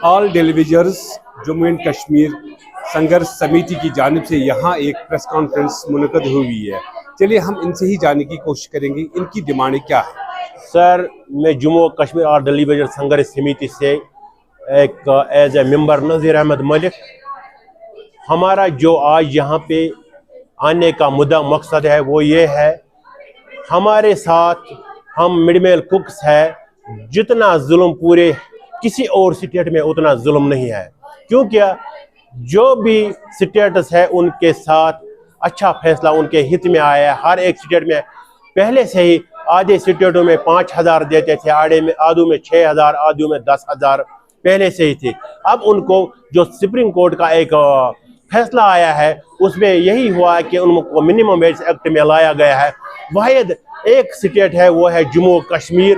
آل ڈیلیویجرز Jammu and Kashmir سنگھرش سمیتی کی جانب سے یہاں ایک پریس کانفرنس منعقد ہوئی ہے. چلیے ہم ان سے ہی جاننے کی کوشش کریں گے ان کی ڈیمانڈیں کیا ہے. سر میں جموں کشمیر آل ڈیلیویجر سنگھرش سمیتی سے ایک ایز اے ممبر نذیر احمد ملک. ہمارا جو آج یہاں پہ آنے کا مقصد ہے وہ یہ ہے، ہمارے ساتھ ہم مڈ میل کوکس ہے، جتنا ظلم پورے کسی اور سٹیٹ میں اتنا ظلم نہیں ہے، کیونکہ جو بھی سٹیٹس ہے ان کے ساتھ اچھا فیصلہ ان کے ہت میں آیا ہے. ہر ایک سٹیٹ میں پہلے سے ہی آدھے سٹیٹوں میں 5,000 دیتے تھے، آدھوں میں 6,000، آدھوں میں 10,000 پہلے سے ہی تھے. اب ان کو جو سپریم کورٹ کا ایک فیصلہ آیا ہے اس میں یہی ہوا ہے کہ ان کو منیمم ویج ایکٹ میں لایا گیا ہے. واحد ایک سٹیٹ ہے وہ ہے جموں کشمیر.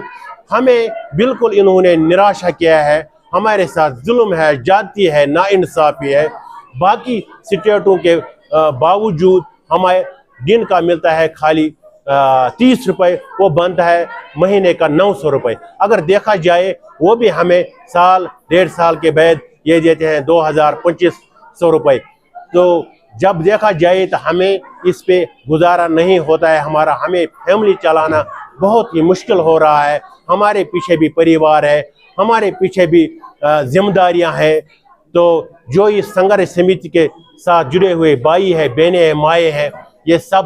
ہمیں بالکل انہوں نے نراشا کیا ہے، ہمارے ساتھ ظلم ہے، جاتی ہے، ناانصافی ہے. باقی سٹیٹوں کے باوجود ہمیں دن کا ملتا ہے خالی 30 روپے، وہ بنتا ہے مہینے کا 900 روپے. اگر دیکھا جائے وہ بھی ہمیں سال 1.5 سال کے بعد یہ دیتے ہیں 2,000-2,500 روپے. تو جب دیکھا جائے تو ہمیں اس پہ گزارا نہیں ہوتا ہے، ہمیں فیملی چلانا بہت ہی مشکل ہو رہا ہے. ہمارے پیچھے بھی پریوار ہے، ہمارے پیچھے بھی ذمہ داریاں ہیں. تو جو اس سنگھرش سمیتی کے ساتھ جڑے ہوئے بھائی ہیں، بہنیں ہیں، مائیں ہیں، یہ سب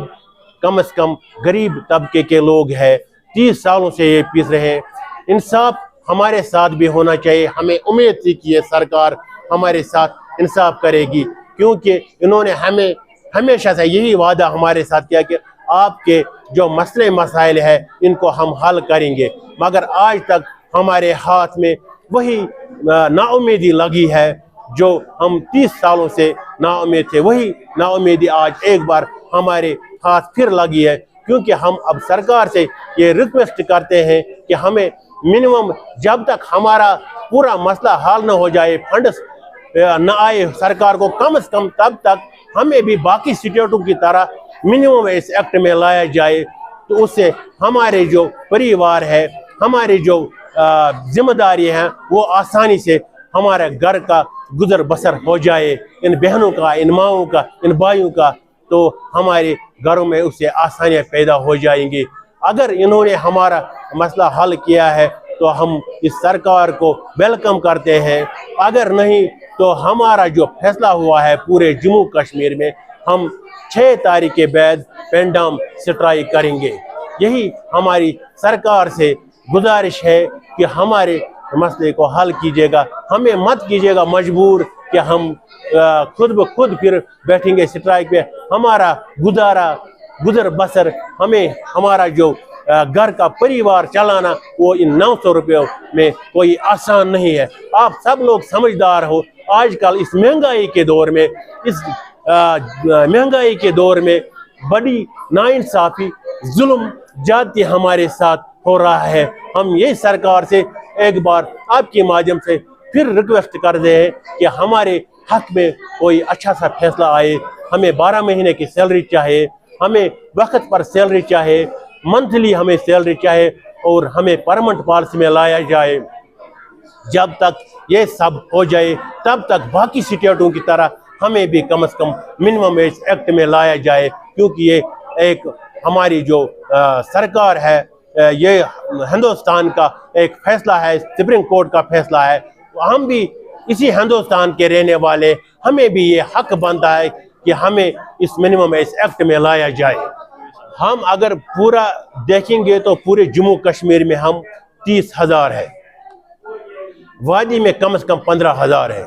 کم از کم غریب طبقے کے لوگ ہیں. 30 سالوں سے یہ پیس رہے ہیں. انصاف ہمارے ساتھ بھی ہونا چاہیے. ہمیں امید تھی کہ یہ سرکار ہمارے ساتھ انصاف کرے گی، کیونکہ انہوں نے ہمیں ہمیشہ سے یہی وعدہ ہمارے ساتھ کیا کہ آپ کے جو مسائل ہیں ان کو ہم حل کریں گے. مگر آج تک ہمارے ہاتھ میں وہی نا امیدی لگی ہے جو ہم 30 سالوں سے نا امید تھے. وہی نا امیدی آج ایک بار ہمارے ہاتھ پھر لگی ہے، کیونکہ ہم اب سرکار سے یہ ریکویسٹ کرتے ہیں کہ ہمیں منیمم جب تک ہمارا پورا مسئلہ حل نہ ہو جائے، فنڈس نہ آئے سرکار کو، کم از کم تب تک ہمیں بھی باقی سٹیٹوں کی طرح منیمم اس ایکٹ میں لایا جائے. تو اس سے ہمارے جو پریوار ہے، ہماری جو ذمہ داری ہیں، وہ آسانی سے ہمارے گھر کا گزر بسر ہو جائے، ان بہنوں کا، ان ماؤں کا، ان بھائیوں کا. تو ہمارے گھروں میں اس سے آسانیاں پیدا ہو جائیں گی. اگر انہوں نے ہمارا مسئلہ حل کیا ہے تو ہم اس سرکار کو ویلکم کرتے ہیں. اگر نہیں تو ہمارا جو فیصلہ ہوا ہے پورے جموں کشمیر میں، ہم 6 تاریخ کے بعد پینڈام سٹرائک کریں گے. یہی ہماری سرکار سے گزارش ہے کہ ہمارے مسئلے کو حل کیجیے گا. ہمیں مت کیجیے گا مجبور کہ ہم خود بخود پھر بیٹھیں گے سٹرائک پہ. ہمارا گزر بسر، ہمیں ہمارا جو گھر کا پریوار چلانا، وہ ان 900 روپیوں میں کوئی آسان نہیں ہے. آپ سب لوگ سمجھدار ہو، آج کل اس مہنگائی کے دور میں، بڑی ناانصافی، ظلم، جاتی ہمارے ساتھ ہو رہا ہے. ہم یہ سرکار سے ایک بار آپ کے مادھیم سے پھر ریکویسٹ کرتے ہیں کہ ہمارے حق میں کوئی اچھا سا فیصلہ آئے. ہمیں 12 مہینے کی سیلری چاہیے، ہمیں وقت پر سیلری چاہیے، منتھلی ہمیں سیلری چاہیے، اور ہمیں پرمنٹ پالیسی میں لایا جائے. جب تک یہ سب ہو جائے تب تک باقی سٹیٹوں کی طرح ہمیں بھی کم از کم منیمم ویج ایکٹ میں لایا جائے. کیونکہ یہ ایک ہماری جو سرکار ہے، یہ ہندوستان کا ایک فیصلہ ہے، سپریم کورٹ کا فیصلہ ہے. ہم بھی اسی ہندوستان کے رہنے والے، ہمیں بھی یہ حق بنتا ہے کہ ہمیں اس منیمم ویج ایکٹ میں لایا جائے. ہم اگر پورا دیکھیں گے تو پورے جموں کشمیر میں ہم 30,000 ہے، وادی میں کم از کم 15,000 ہے.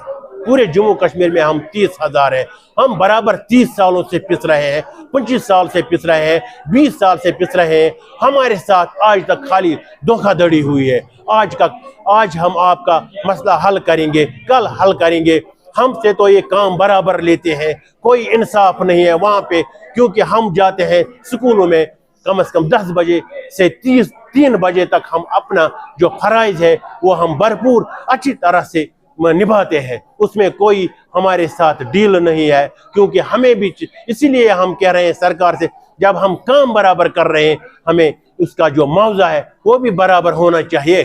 پورے جموں کشمیر میں ہم 30,000 ہیں. ہم برابر 30 سالوں سے پس رہے ہیں، 25 سال سے پس رہے ہیں، 20 سال سے پس رہے ہیں. ہمارے ساتھ آج تک خالی دھوکہ دھڑی ہوئی ہے. آج ہم آپ کا مسئلہ حل کریں گے، کل حل کریں گے. ہم سے تو یہ کام برابر لیتے ہیں، کوئی انصاف نہیں ہے وہاں پہ. کیونکہ ہم جاتے ہیں سکولوں میں کم از کم 10 بجے سے 3 بجے تک، ہم اپنا جو فرائض ہے وہ ہم بھرپور اچھی طرح سے نبھاتے ہیں. اس میں کوئی ہمارے ساتھ ڈیل نہیں ہے. کیونکہ ہمیں بھی، اسی لیے ہم کہہ رہے ہیں سرکار سے، جب ہم کام برابر کر رہے ہیں ہمیں اس کا جو معاوضہ ہے وہ بھی برابر ہونا چاہیے.